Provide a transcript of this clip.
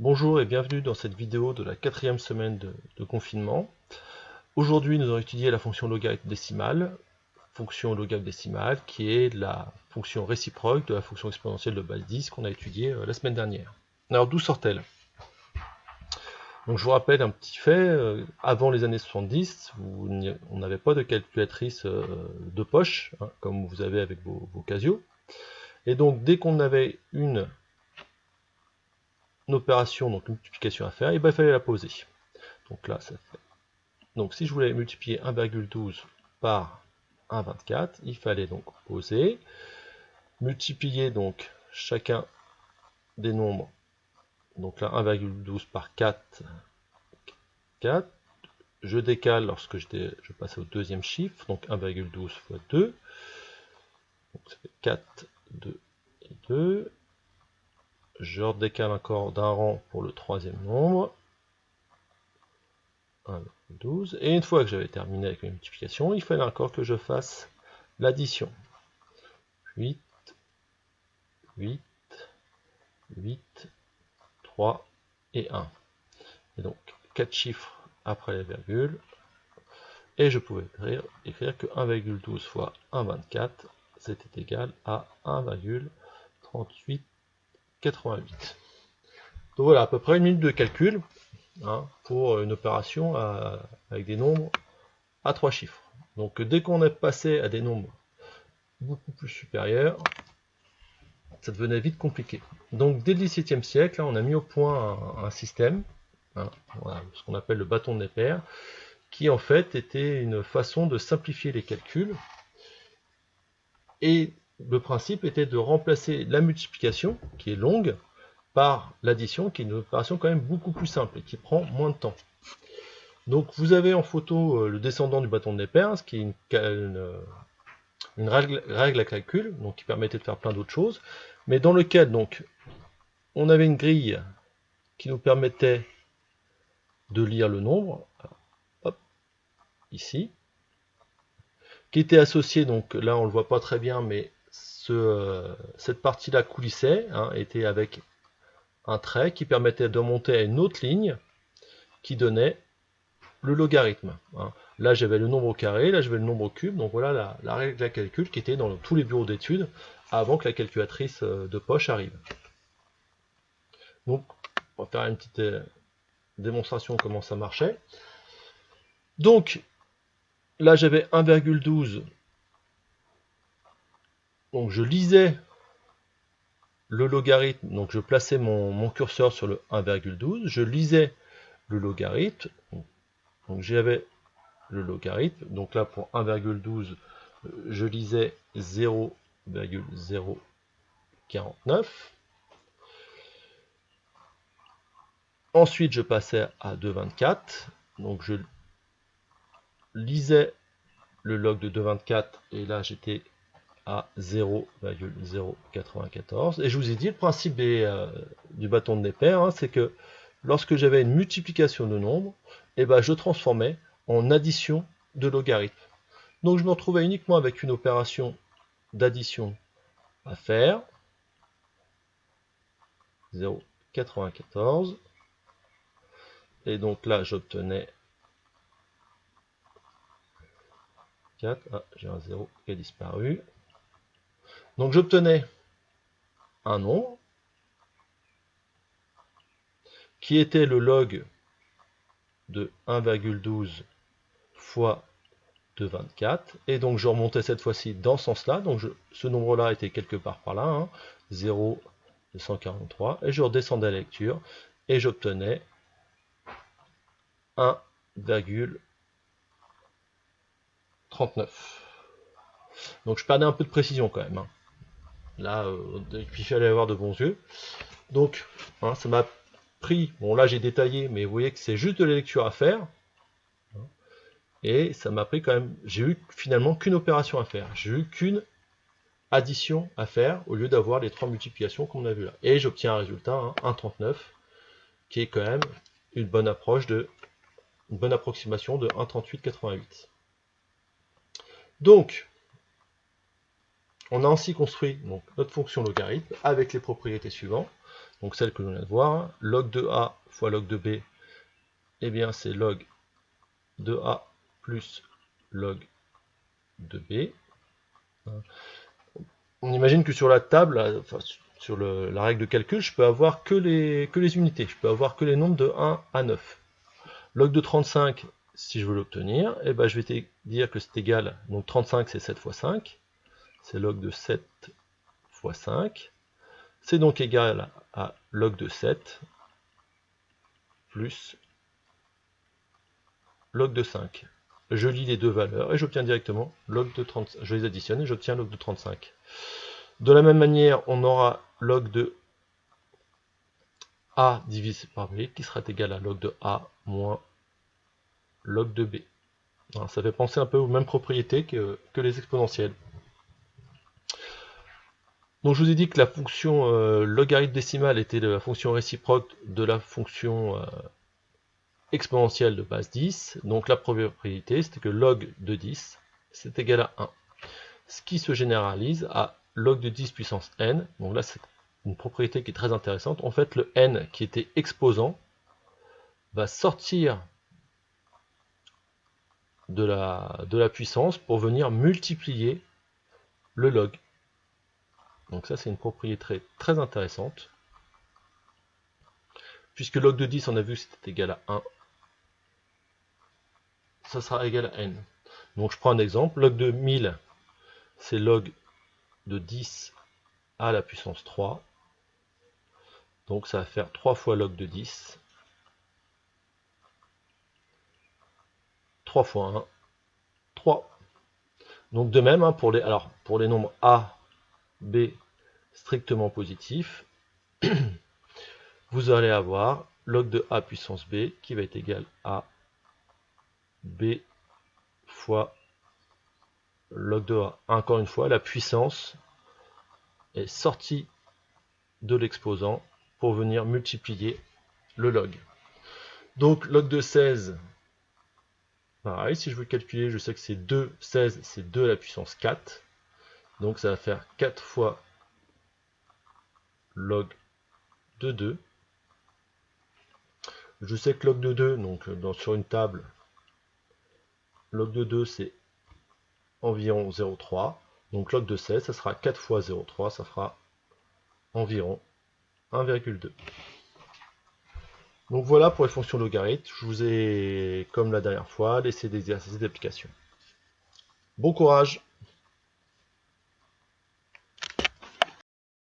Bonjour et bienvenue dans cette vidéo de la 4e semaine de confinement. Aujourd'hui, nous allons étudier la fonction logarithme décimale qui est la fonction réciproque de la fonction exponentielle de base 10 qu'on a étudiée la semaine dernière. Alors d'où sort-elle? Donc je vous rappelle un petit fait, avant les années 70, on n'avait pas de calculatrice de poche, hein, comme vous avez avec vos Casio. Et donc dès qu'on avait une opération, donc une multiplication à faire, et il fallait la poser. Donc là, ça fait. Donc si je voulais multiplier 1,12 par 1,24, il fallait donc poser, multiplier donc chacun des nombres. Donc là, 1,12 par 4, 4. Je décale lorsque je passe au deuxième chiffre, donc 1,12 fois 2. Donc ça fait 4, 2 et 2. Je redécale encore d'un rang pour le troisième nombre. 1,12. Et une fois que j'avais terminé avec la multiplication, il fallait encore que je fasse l'addition. 8, 8, 8, 3 et 1. Et donc 4 chiffres après la virgule. Et je pouvais écrire que 1,12 fois 1,24, c'était égal à 1,3888. Donc voilà, à peu près une minute de calcul, hein, pour une opération avec des nombres à 3 chiffres. Donc dès qu'on est passé à des nombres beaucoup plus supérieurs, ça devenait vite compliqué. Donc dès le XVIIe siècle, là, on a mis au point un système, hein, voilà, ce qu'on appelle le bâton de Neper, qui en fait était une façon de simplifier les calculs. Et le principe était de remplacer la multiplication, qui est longue, par l'addition, qui est une opération quand même beaucoup plus simple et qui prend moins de temps. Donc vous avez en photo le descendant du bâton de Neper, ce qui est une règle à calcul, donc qui permettait de faire plein d'autres choses, mais dans lequel donc on avait une grille qui nous permettait de lire le nombre, hop, ici, qui était associée, donc là on le voit pas très bien, mais cette partie-là coulissait, hein, était avec un trait qui permettait de monter à une autre ligne qui donnait le logarithme. Hein. Là j'avais le nombre au carré, là j'avais le nombre au cube, donc voilà la règle à calcul qui était dans tous les bureaux d'études avant que la calculatrice de poche arrive. Donc on va faire une petite démonstration de comment ça marchait. Donc là j'avais 1,12, donc je lisais le logarithme, donc je plaçais mon curseur sur le 1,12, je lisais le logarithme, donc j'avais le logarithme, donc là pour 1,12 je lisais 0,049. Ensuite je passais à 2,24, donc je lisais le log de 2,24 et là j'étais à 0,094. Et je vous ai dit, le principe du bâton de Neper, hein, c'est que lorsque j'avais une multiplication de nombres, je transformais en addition de logarithmes. Donc je me retrouvais uniquement avec une opération d'addition à faire, 0,94. Et donc là, j'obtenais 4. Ah, j'ai un 0 qui a disparu. Donc j'obtenais un nombre qui était le log de 1,12 fois 2,24. Et donc je remontais cette fois-ci dans ce sens-là. Donc ce nombre-là était quelque part par là, hein, 0,243. Et je redescendais à la lecture et j'obtenais 1,39. Donc je perdais un peu de précision quand même. Hein. Là, il fallait avoir de bons yeux. Donc, hein, ça m'a pris, bon là j'ai détaillé, mais vous voyez que c'est juste de la lecture à faire. Et ça m'a pris quand même, j'ai eu finalement qu'une opération à faire. J'ai eu qu'une addition à faire, au lieu d'avoir les 3 multiplications qu'on a vu là. Et j'obtiens un résultat, hein, 1,39, qui est quand même une bonne approximation de 1,3888. Donc, on a ainsi construit donc, notre fonction logarithme avec les propriétés suivantes. donc celle que l'on vient de voir. Log de A fois log de B, eh bien c'est log de A plus log de B. On imagine que sur la table, enfin, sur la règle de calcul, je peux avoir que les unités, je peux avoir que les nombres de 1 à 9. Log de 35, si je veux l'obtenir, eh ben, je vais dire que c'est égal, donc 35 c'est 7 fois 5, c'est log de 7 fois 5, c'est donc égal à log de 7 plus log de 5. Je lis les deux valeurs et j'obtiens directement log de 35. Je les additionne et j'obtiens log de 35. De la même manière, on aura log de A divisé par B qui sera égal à log de A moins log de B. Alors, ça fait penser un peu aux mêmes propriétés que les exponentielles. Donc je vous ai dit que la fonction logarithme décimal était la fonction réciproque de la fonction exponentielle de base 10. Donc la propriété, c'était que log de 10, c'est égal à 1. Ce qui se généralise à log de 10 puissance n. Donc là, c'est une propriété qui est très intéressante. En fait, le n qui était exposant va sortir de la puissance pour venir multiplier le log. Donc ça, c'est une propriété très intéressante. Puisque log de 10, on a vu que c'était égal à 1. Ça sera égal à n. Donc je prends un exemple. Log de 1000, c'est log de 10 à la puissance 3. Donc ça va faire 3 fois log de 10. 3 fois 1, 3. Donc de même, hein, pour les nombres A, B strictement positifs, vous allez avoir log de A puissance B qui va être égal à B fois log de A. Encore une fois, la puissance est sortie de l'exposant pour venir multiplier le log. Donc log de 16, pareil, si je veux calculer, je sais que c'est 2, 16, c'est 2 à la puissance 4. Donc ça va faire 4 fois log de 2. Je sais que log de 2, donc sur une table, log de 2 c'est environ 0,3. Donc log de 16, ça sera 4 fois 0,3, ça fera environ 1,2. Donc voilà pour les fonctions logarithmes. Je vous ai, comme la dernière fois, laissé des exercices d'application. Bon courage!